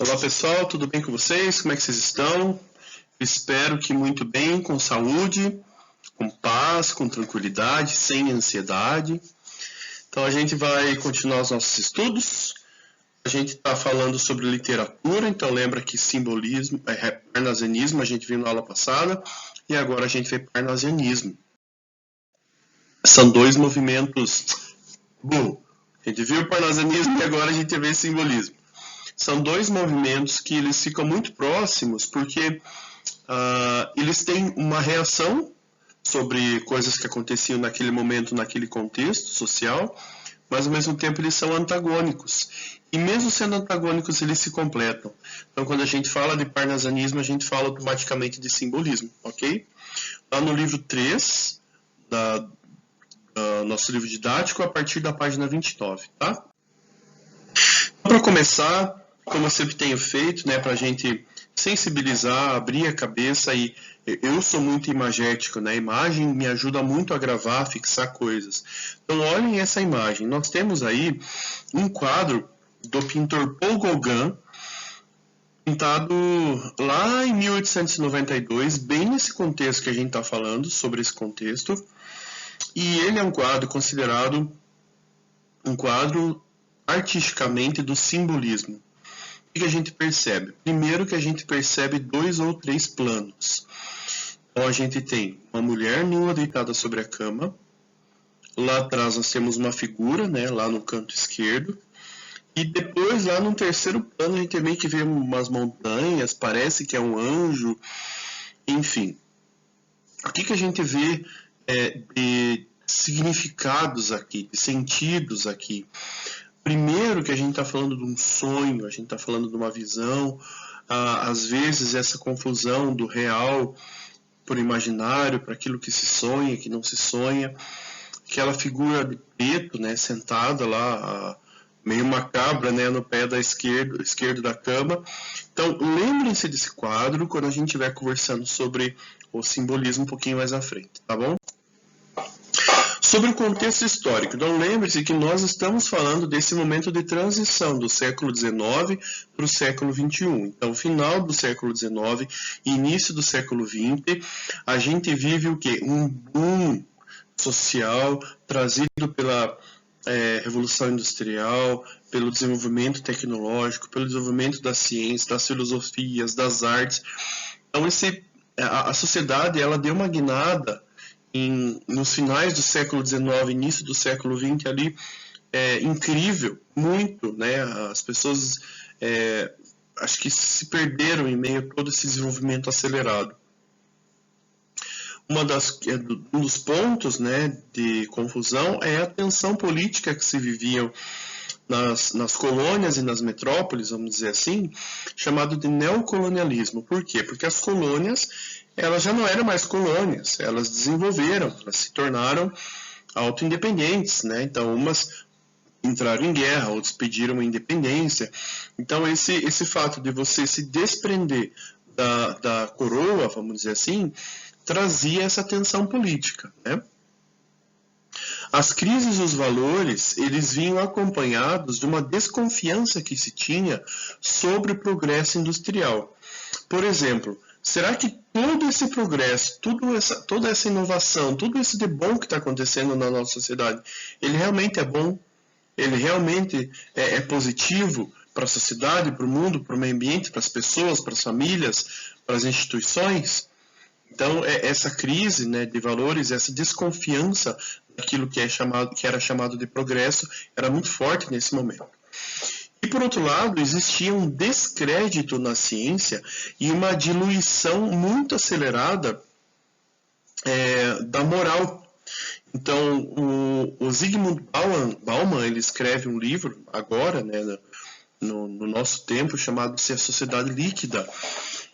Olá pessoal, tudo bem com vocês? Como é que vocês estão? Espero que muito bem, com saúde, com paz, com tranquilidade, sem ansiedade. Então a gente vai continuar os nossos estudos. A gente está falando sobre literatura, então lembra que simbolismo, parnasianismo, a gente viu na aula passada, e agora a gente vê parnasianismo. São dois movimentos. Bom, a gente viu o parnasianismo e agora a gente vê simbolismo. São dois movimentos que eles ficam muito próximos porque eles têm uma reação sobre coisas que aconteciam naquele momento, naquele contexto social, mas ao mesmo tempo eles são antagônicos. E mesmo sendo antagônicos, eles se completam. Então, quando a gente fala de parnasianismo, a gente fala automaticamente de simbolismo, ok? Lá no livro 3, nosso livro didático, a partir da página 29, tá? Para começar, como eu sempre tenho feito, né, para a gente sensibilizar, abrir a cabeça, e eu sou muito imagético, né? A imagem me ajuda muito a gravar, fixar coisas. Então, olhem essa imagem. Nós temos aí um quadro do pintor Paul Gauguin, pintado lá em 1892, bem nesse contexto que a gente está falando, sobre esse contexto. E ele é um quadro considerado um quadro artisticamente do simbolismo. O que a gente percebe? Primeiro que a gente percebe 2 ou 3 planos. Então a gente tem uma mulher nua deitada sobre a cama. Lá atrás nós temos uma figura, né, lá no canto esquerdo. E depois, lá no terceiro plano, a gente também que vê umas montanhas, parece que é um anjo. Enfim, o que a gente vê de significados aqui, de sentidos aqui? Primeiro que a gente está falando de um sonho, a gente está falando de uma visão, às vezes essa confusão do real por imaginário, para aquilo que se sonha, que não se sonha, aquela figura de preto, né, sentada lá, meio macabra, né, no pé esquerdo da cama. Então, lembrem-se desse quadro quando a gente estiver conversando sobre o simbolismo um pouquinho mais à frente, tá bom? Sobre o contexto histórico, então lembre-se que nós estamos falando desse momento de transição do século XIX para o século XXI. Então, final do século XIX, início do século XX, a gente vive o quê? Um boom social trazido pela Revolução Industrial, pelo desenvolvimento tecnológico, pelo desenvolvimento da ciência, das filosofias, das artes. Então, a sociedade ela deu uma guinada nos finais do século XIX, início do século XX, ali, incrível, muito, né? As pessoas, acho que se perderam em meio a todo esse desenvolvimento acelerado. Um dos pontos, né, de confusão é a tensão política que se viviam nas colônias e nas metrópoles, vamos dizer assim, chamado de neocolonialismo. Por quê? Porque as colônias elas já não eram mais colônias, elas desenvolveram, elas se tornaram auto-independentes, né? Então, umas entraram em guerra, outras pediram a independência. Então, esse fato de você se desprender da coroa, vamos dizer assim, trazia essa tensão política, né? As crises dos valores, eles vinham acompanhados de uma desconfiança que se tinha sobre o progresso industrial. Por exemplo, será que todo esse progresso, toda essa inovação, tudo isso de bom que está acontecendo na nossa sociedade, ele realmente é bom? Ele realmente é positivo para a sociedade, para o mundo, para o meio ambiente, para as pessoas, para as famílias, para as instituições? Então, essa crise, né, de valores, essa desconfiança daquilo que era chamado de progresso, era muito forte nesse momento. E, por outro lado, existia um descrédito na ciência e uma diluição muito acelerada da moral. Então, o Zygmunt Bauman ele escreve um livro, agora, né, no nosso tempo, chamado A Sociedade Líquida.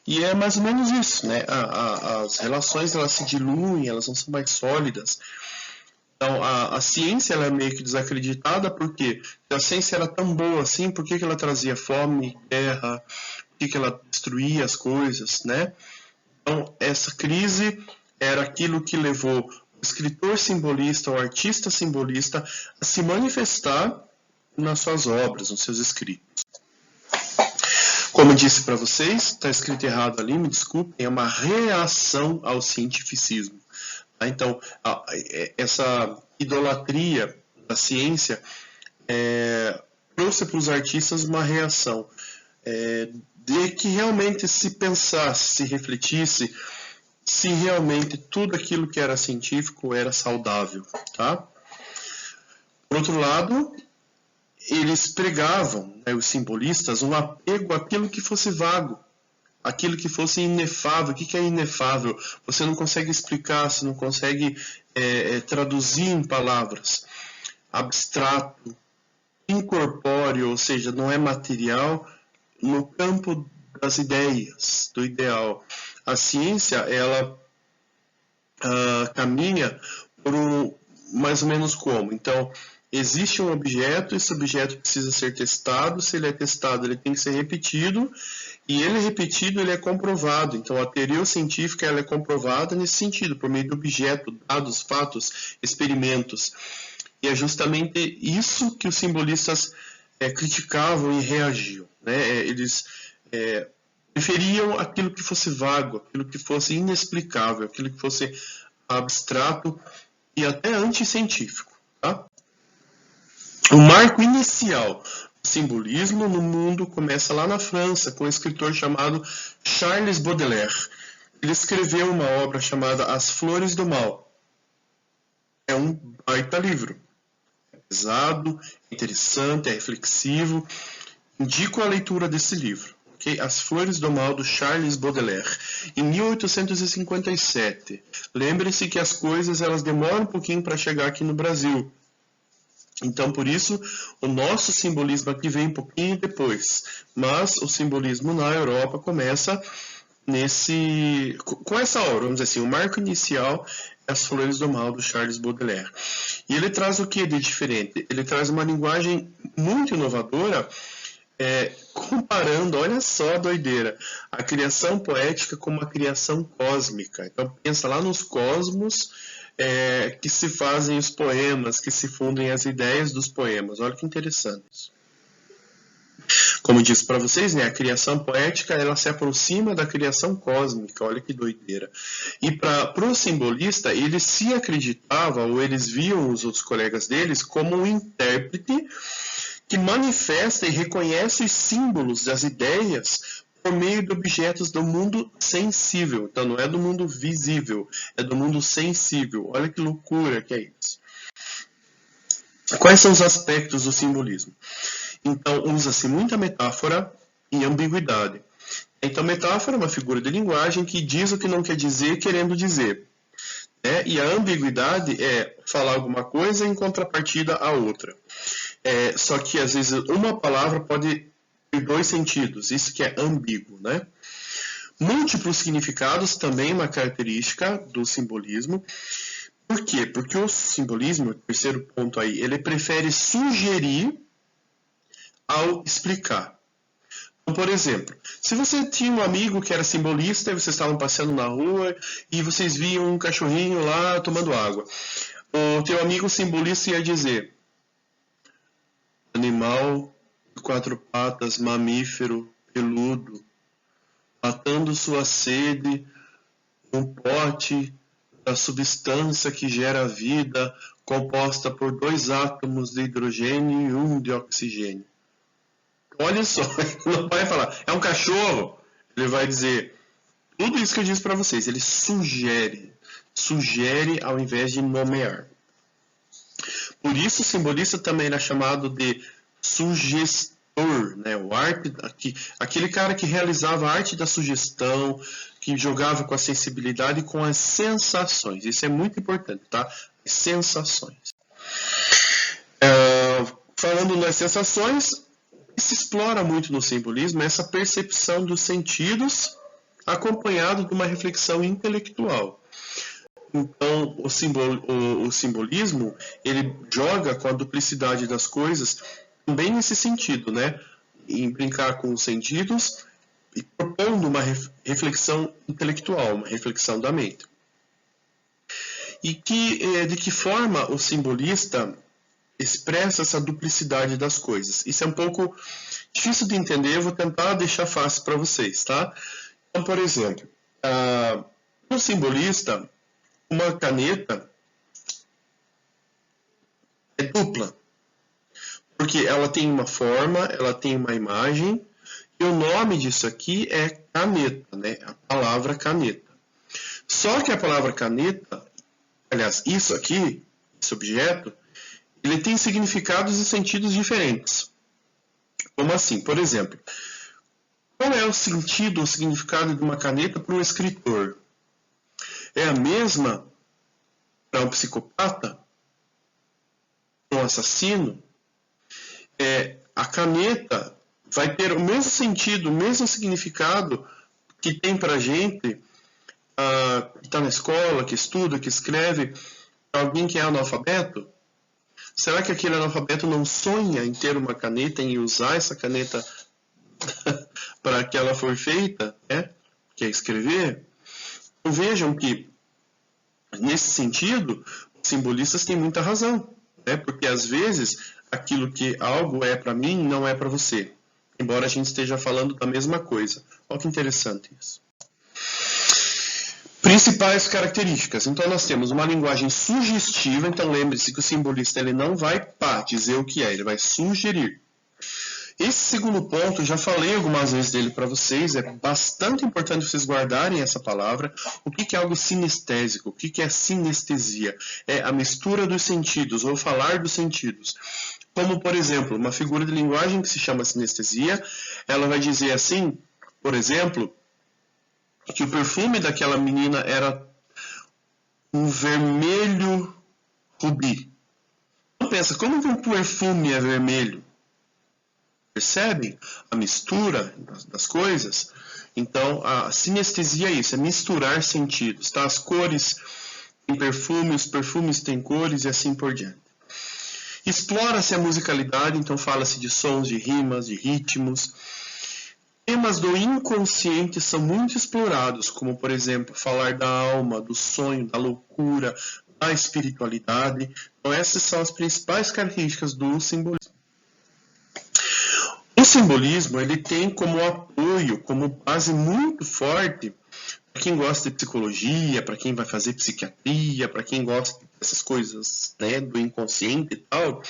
E é mais ou menos isso, né? As relações elas se diluem, elas não são mais sólidas. Então, a ciência ela é meio que desacreditada, porque a ciência era tão boa assim, por que ela trazia fome, guerra, por que ela destruía as coisas, né? Então, essa crise era aquilo que levou o escritor simbolista, o artista simbolista, a se manifestar nas suas obras, nos seus escritos. Como eu disse para vocês, está escrito errado ali, me desculpem, é uma reação ao cientificismo. Tá? Então, essa idolatria da ciência trouxe para os artistas uma reação de que realmente se pensasse, se refletisse, se realmente tudo aquilo que era científico era saudável. Tá? Por outro lado, eles pregavam, os simbolistas, um apego àquilo que fosse vago, aquilo que fosse inefável. O que é inefável? Você não consegue explicar, você não consegue traduzir em palavras. Abstrato, incorpóreo, ou seja, não é material, no campo das ideias, do ideal. A ciência, ela caminha por mais ou menos como? Então, existe um objeto, esse objeto precisa ser testado, se ele é testado, ele tem que ser repetido, e ele repetido, ele é comprovado. Então, a teoria científica ela é comprovada nesse sentido, por meio do objeto, dados, fatos, experimentos. E é justamente isso que os simbolistas criticavam e reagiam. Né? Eles preferiam aquilo que fosse vago, aquilo que fosse inexplicável, aquilo que fosse abstrato e até anticientífico. Tá? O marco inicial do simbolismo no mundo começa lá na França, com um escritor chamado Charles Baudelaire. Ele escreveu uma obra chamada As Flores do Mal. É um baita livro. É pesado, interessante, é reflexivo. Indico a leitura desse livro. Okay? As Flores do Mal, do Charles Baudelaire, em 1857. Lembre-se que as coisas elas demoram um pouquinho para chegar aqui no Brasil. Então, por isso, o nosso simbolismo aqui vem um pouquinho depois. Mas o simbolismo na Europa começa com essa obra, vamos dizer assim, o marco inicial é As Flores do Mal, do Charles Baudelaire. E ele traz o que de diferente? Ele traz uma linguagem muito inovadora, comparando, olha só a doideira, a criação poética com uma criação cósmica. Então, pensa lá nos cosmos, que se fazem os poemas, que se fundem as ideias dos poemas. Olha que interessante isso. Como eu disse para vocês, a criação poética ela se aproxima da criação cósmica. Olha que doideira. E para o simbolista, eles se acreditavam, ou eles viam os outros colegas deles como um intérprete que manifesta e reconhece os símbolos das ideias por meio de objetos do mundo sensível. Então, não é do mundo visível, é do mundo sensível. Olha que loucura que é isso. Quais são os aspectos do simbolismo? Então, usa-se muita metáfora e ambiguidade. Então, metáfora é uma figura de linguagem que diz o que não quer dizer, querendo dizer. E a ambiguidade é falar alguma coisa em contrapartida a outra. Só que, às vezes, uma palavra pode ter dois sentidos. Isso que é ambíguo, né? Múltiplos significados também é uma característica do simbolismo. Por quê? Porque o simbolismo, o terceiro ponto aí, ele prefere sugerir ao explicar. Então, por exemplo, se você tinha um amigo que era simbolista e vocês estavam passeando na rua e vocês viam um cachorrinho lá tomando água, o teu amigo simbolista ia dizer: animal de quatro patas, mamífero, peludo, matando sua sede, um pote da substância que gera vida, composta por 2 átomos de hidrogênio e 1 de oxigênio. Olha só, ele não vai falar, é um cachorro. Ele vai dizer tudo isso que eu disse para vocês. Ele sugere ao invés de nomear. Por isso o simbolista também era chamado de sugestor, né? Aquele cara que realizava a arte da sugestão, que jogava com a sensibilidade e com as sensações. Isso é muito importante, tá? As sensações. Falando nas sensações, se explora muito no simbolismo essa percepção dos sentidos acompanhado de uma reflexão intelectual. Então, o simbolismo, ele joga com a duplicidade das coisas também nesse sentido, né? Em brincar com os sentidos e propondo uma reflexão intelectual, uma reflexão da mente. E de que forma o simbolista expressa essa duplicidade das coisas. Isso é um pouco difícil de entender, eu vou tentar deixar fácil para vocês, tá? Então, por exemplo, um simbolista, uma caneta é dupla, porque ela tem uma forma, ela tem uma imagem, e o nome disso aqui é caneta, né? A palavra caneta. Só que a palavra caneta, aliás, isso aqui, esse objeto, ele tem significados e sentidos diferentes. Como assim? Por exemplo, qual é o sentido ou significado de uma caneta para um escritor? É a mesma para um psicopata? Para um assassino? A caneta vai ter o mesmo sentido, o mesmo significado que tem para a gente que está na escola, que estuda, que escreve, para alguém que é analfabeto? Será que aquele analfabeto não sonha em ter uma caneta, em usar essa caneta para que ela for feita, né? Que é escrever? Então, vejam que, nesse sentido, os simbolistas têm muita razão, né? Porque às vezes aquilo que algo é para mim não é para você, embora a gente esteja falando da mesma coisa. Olha que interessante isso. Principais características. Então, nós temos uma linguagem sugestiva. Então, lembre-se que o simbolista ele não vai dizer o que é, ele vai sugerir. Esse segundo ponto, já falei algumas vezes dele para vocês, é bastante importante vocês guardarem essa palavra. O que é algo sinestésico? O que é sinestesia? É a mistura dos sentidos, ou falar dos sentidos. Como, por exemplo, uma figura de linguagem que se chama sinestesia, ela vai dizer assim, por exemplo, que o perfume daquela menina era um vermelho rubi. Então pensa, como que um perfume é vermelho? Percebem a mistura das coisas? Então, a sinestesia é isso, é misturar sentidos, tá? As cores têm perfume, os perfumes têm cores e assim por diante. Explora-se a musicalidade, então fala-se de sons, de rimas, de ritmos. Temas do inconsciente são muito explorados, como, por exemplo, falar da alma, do sonho, da loucura, da espiritualidade. Então, essas são as principais características do simbolismo. O simbolismo ele tem como apoio, como base muito forte, para quem gosta de psicologia, para quem vai fazer psiquiatria, para quem gosta dessas coisas, né, do inconsciente e tal,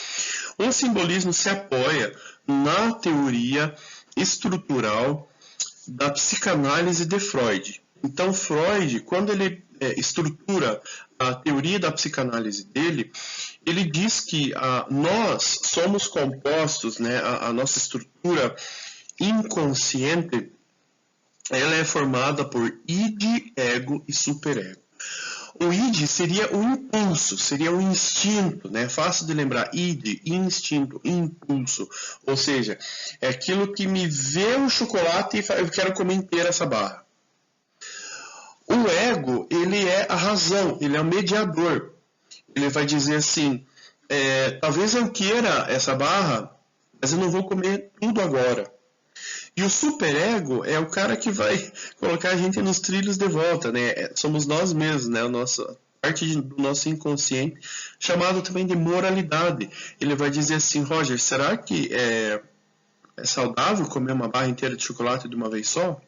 o simbolismo se apoia na teoria estrutural da psicanálise de Freud. Então, Freud, quando ele estrutura a teoria da psicanálise dele, ele diz que nós somos compostos, né, a nossa estrutura inconsciente, ela é formada por id, ego e superego. O id seria o impulso, seria o instinto, né? Fácil de lembrar. Id, instinto, impulso. Ou seja, é aquilo que me vê o chocolate e eu quero comer inteira essa barra. O ego, ele é a razão, ele é o mediador. Ele vai dizer assim, talvez eu queira essa barra, mas eu não vou comer tudo agora. E o superego é o cara que vai colocar a gente nos trilhos de volta, né? Somos nós mesmos, né? A nossa parte do nosso inconsciente, chamado também de moralidade. Ele vai dizer assim, Roger, será que é saudável comer uma barra inteira de chocolate de uma vez só?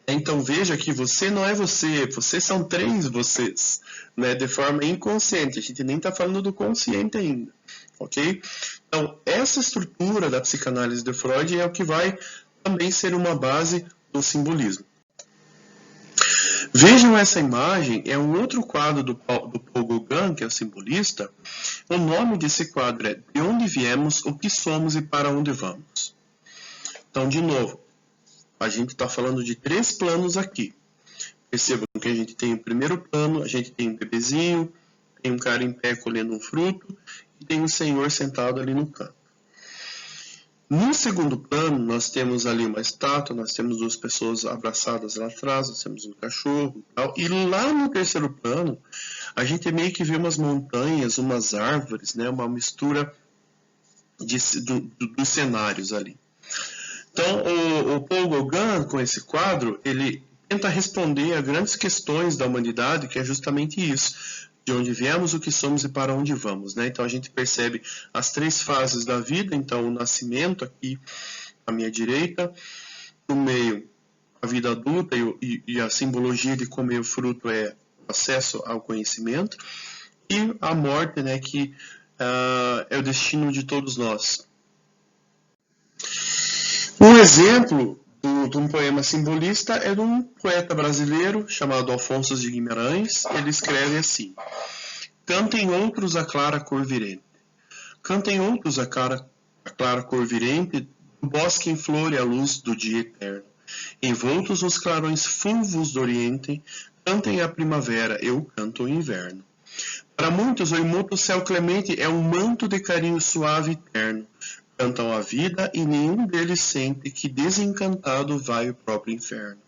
Então veja que você não é você, vocês são três vocês, né? De forma inconsciente. A gente nem está falando do consciente ainda, ok? Então essa estrutura da psicanálise de Freud é o que vai também ser uma base do simbolismo. Vejam essa imagem, é um outro quadro do Paul Gauguin, que é o simbolista. O nome desse quadro é De onde viemos, o que somos e para onde vamos. Então, de novo, a gente está falando de três planos aqui. Percebam que a gente tem o primeiro plano, a gente tem um bebezinho, tem um cara em pé colhendo um fruto e tem um senhor sentado ali no canto. No segundo plano, nós temos ali uma estátua, nós temos duas pessoas abraçadas lá atrás, nós temos um cachorro e tal. E lá no terceiro plano, a gente meio que vê umas montanhas, umas árvores, né? Uma mistura dos cenários ali. Então, o Paul Gauguin, com esse quadro, ele tenta responder a grandes questões da humanidade, que é justamente isso. de onde viemos, o que somos e para onde vamos, né? Então a gente percebe as 3 fases da vida, então o nascimento aqui à minha direita, no meio a vida adulta e a simbologia de comer o fruto é acesso ao conhecimento, e a morte, né, que é o destino de todos nós. Um exemplo de um poema simbolista é de um poeta brasileiro chamado Afonso de Guimarães. Ele escreve assim: cantem outros a clara cor virente. Cantem outros a clara cor virente, do bosque em flor e a luz do dia eterno. Envoltos nos clarões fulvos do oriente, cantem a primavera, eu canto o inverno. Para muitos, o imuto céu clemente é um manto de carinho suave e terno. Cantam a vida e nenhum deles sente que desencantado vai o próprio inferno.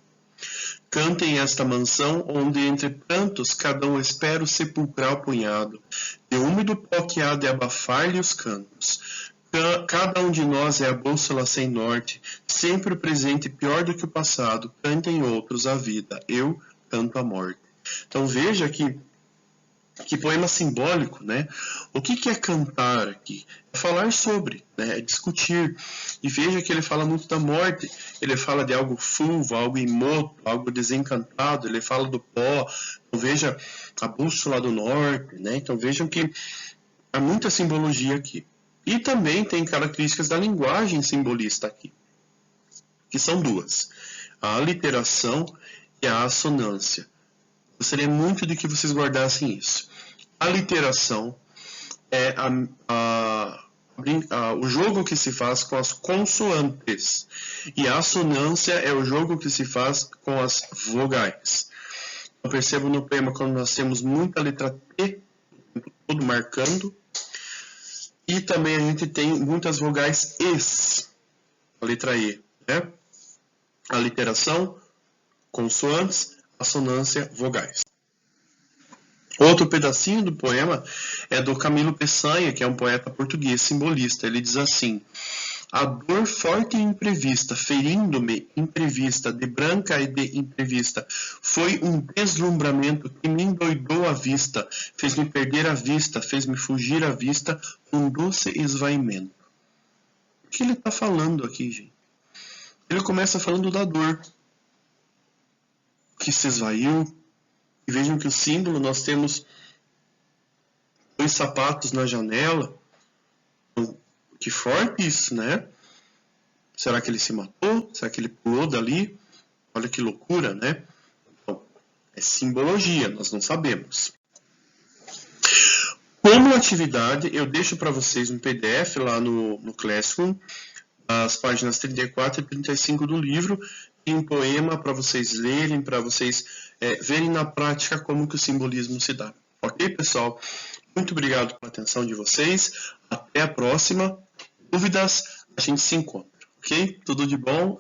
Cantem esta mansão onde entre prantos cada um espera o sepulcral punhado, de úmido pó que há de abafar-lhe os cantos. Cada um de nós é a bússola sem norte, sempre o presente pior do que o passado. Cantem outros a vida, eu canto a morte. Então veja que poema simbólico, né? O que é cantar aqui? É falar sobre, né? É discutir. E veja que ele fala muito da morte, ele fala de algo fulvo, algo imoto, algo desencantado, ele fala do pó. Então veja a bússola do norte, né? Então vejam que há muita simbologia aqui. E também tem características da linguagem simbolista aqui, que são 2. A aliteração e a assonância. Gostaria muito de que vocês guardassem isso. A aliteração é o jogo que se faz com as consoantes. E a assonância é o jogo que se faz com as vogais. Eu percebo no poema quando nós temos muita letra T, todo marcando. E também a gente tem muitas vogais es, a letra E, né? Aliteração, consoantes, assonância, vogais. Outro pedacinho do poema é do Camilo Peçanha, que é um poeta português simbolista. Ele diz assim: a dor forte e imprevista, ferindo-me imprevista, de branca e de imprevista, foi um deslumbramento que me endoidou a vista, fez-me perder a vista, fez-me fugir a vista, um doce esvaimento. O que ele está falando aqui, gente? Ele começa falando da dor que se esvaiu. E vejam que o símbolo, nós temos 2 sapatos na janela. Que forte isso, né? Será que ele se matou? Será que ele pulou dali? Olha que loucura, né? Então, é simbologia, nós não sabemos. Como atividade, eu deixo para vocês um PDF lá no Classroom, as páginas 34 e 35 do livro, e um poema para vocês lerem, para vocês verem na prática como que o simbolismo se dá. Ok, pessoal? Muito obrigado pela atenção de vocês. Até a próxima. Dúvidas, a gente se encontra. Ok? Tudo de bom.